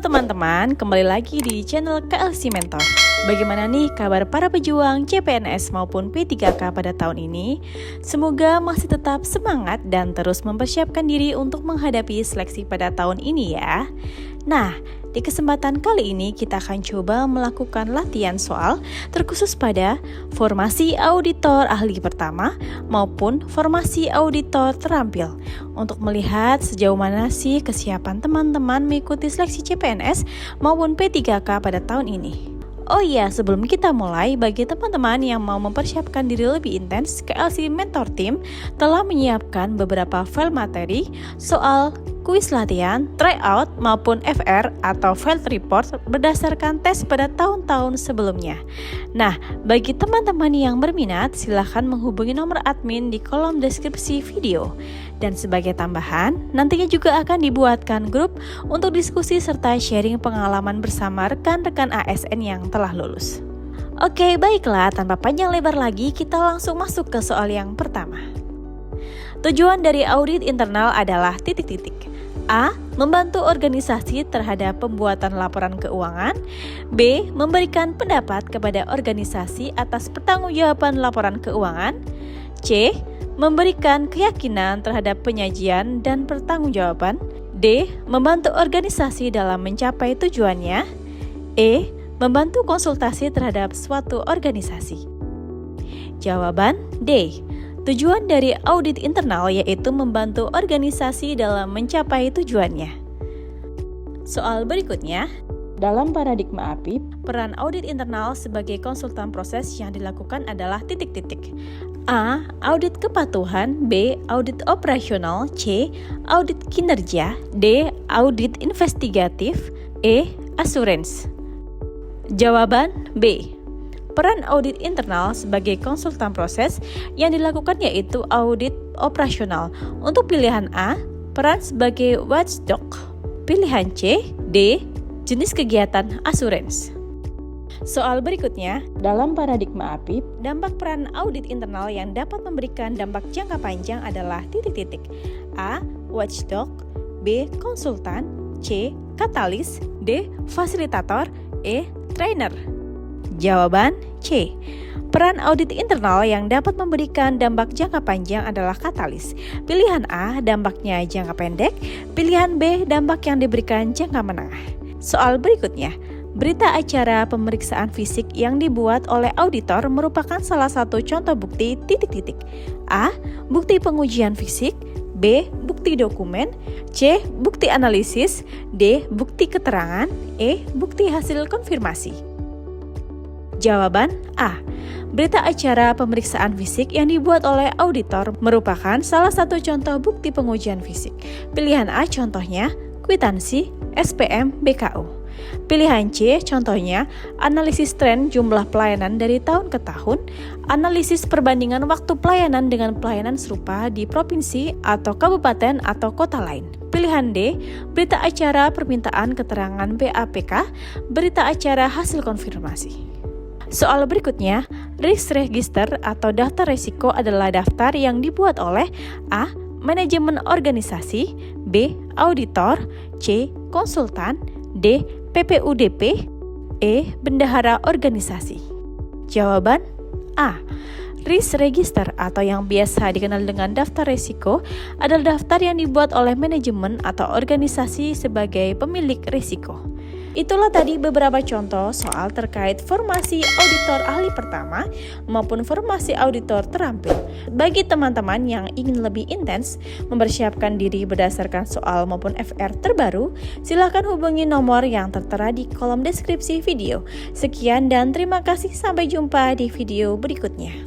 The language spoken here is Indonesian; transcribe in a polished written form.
Halo teman-teman, kembali lagi di channel KLC Mentor. Bagaimana nih kabar para pejuang CPNS maupun P3K pada tahun ini? Semoga masih tetap semangat dan terus mempersiapkan diri untuk menghadapi seleksi pada tahun ini ya. Nah, di kesempatan kali ini kita akan coba melakukan latihan soal terkhusus pada formasi auditor ahli pertama maupun formasi auditor terampil untuk melihat sejauh mana sih kesiapan teman-teman mengikuti seleksi CPNS maupun P3K pada tahun ini. Oh iya, sebelum kita mulai, bagi teman-teman yang mau mempersiapkan diri lebih intens, KLC Mentor Team telah menyiapkan beberapa file materi, soal, kuis latihan, tryout, maupun FR atau field report berdasarkan tes pada tahun-tahun sebelumnya. Nah, bagi teman-teman yang berminat, silahkan menghubungi nomor admin di kolom deskripsi video. Dan sebagai tambahan, nantinya juga akan dibuatkan grup untuk diskusi serta sharing pengalaman bersama rekan-rekan ASN yang telah lulus. Oke, baiklah, tanpa panjang lebar lagi, kita langsung masuk ke soal yang pertama. Tujuan dari audit internal adalah titik-titik. A. Membantu organisasi terhadap pembuatan laporan keuangan. B. Memberikan pendapat kepada organisasi atas pertanggungjawaban laporan keuangan. C. Memberikan keyakinan terhadap penyajian dan pertanggungjawaban. D. Membantu organisasi dalam mencapai tujuannya. E. Membantu konsultasi terhadap suatu organisasi. Jawaban D. Tujuan dari audit internal yaitu membantu organisasi dalam mencapai tujuannya. Soal berikutnya, dalam paradigma APIP, peran audit internal sebagai konsultan proses yang dilakukan adalah titik-titik. A. Audit kepatuhan. B. Audit operasional. C. Audit kinerja. D. Audit investigatif. E. Assurance. Jawaban B. Peran audit internal sebagai konsultan proses yang dilakukan yaitu audit operasional. Untuk pilihan A, peran sebagai watchdog. Pilihan C, D, jenis kegiatan assurance. Soal berikutnya, dalam paradigma APIP, dampak peran audit internal yang dapat memberikan dampak jangka panjang adalah titik-titik. A. Watchdog. B. Konsultan. C. Katalis. D. Fasilitator. E. Trainer. Jawaban C. Peran audit internal yang dapat memberikan dampak jangka panjang adalah katalis. Pilihan A, dampaknya jangka pendek. Pilihan B, dampak yang diberikan jangka menengah. Soal berikutnya, berita acara pemeriksaan fisik yang dibuat oleh auditor merupakan salah satu contoh bukti titik-titik. A. Bukti pengujian fisik. B. Bukti dokumen. C. Bukti analisis. D. Bukti keterangan. E. Bukti hasil konfirmasi. Jawaban A. Berita acara pemeriksaan fisik yang dibuat oleh auditor merupakan salah satu contoh bukti pengujian fisik. Pilihan A contohnya kwitansi, SPM, BKU. Pilihan C contohnya analisis tren jumlah pelayanan dari tahun ke tahun, analisis perbandingan waktu pelayanan dengan pelayanan serupa di provinsi atau kabupaten atau kota lain. Pilihan D, berita acara permintaan keterangan BAPK, berita acara hasil konfirmasi. Soal berikutnya, risk register atau daftar risiko adalah daftar yang dibuat oleh A. Manajemen organisasi. B. Auditor. C. Konsultan. D. PPUDP. E. Bendahara organisasi. Jawaban A. Risk register atau yang biasa dikenal dengan daftar risiko adalah daftar yang dibuat oleh manajemen atau organisasi sebagai pemilik risiko. Itulah tadi beberapa contoh soal terkait formasi auditor ahli pertama maupun formasi auditor terampil. Bagi teman-teman yang ingin lebih intens mempersiapkan diri berdasarkan soal maupun FR terbaru, silakan hubungi nomor yang tertera di kolom deskripsi video. Sekian dan terima kasih, sampai jumpa di video berikutnya.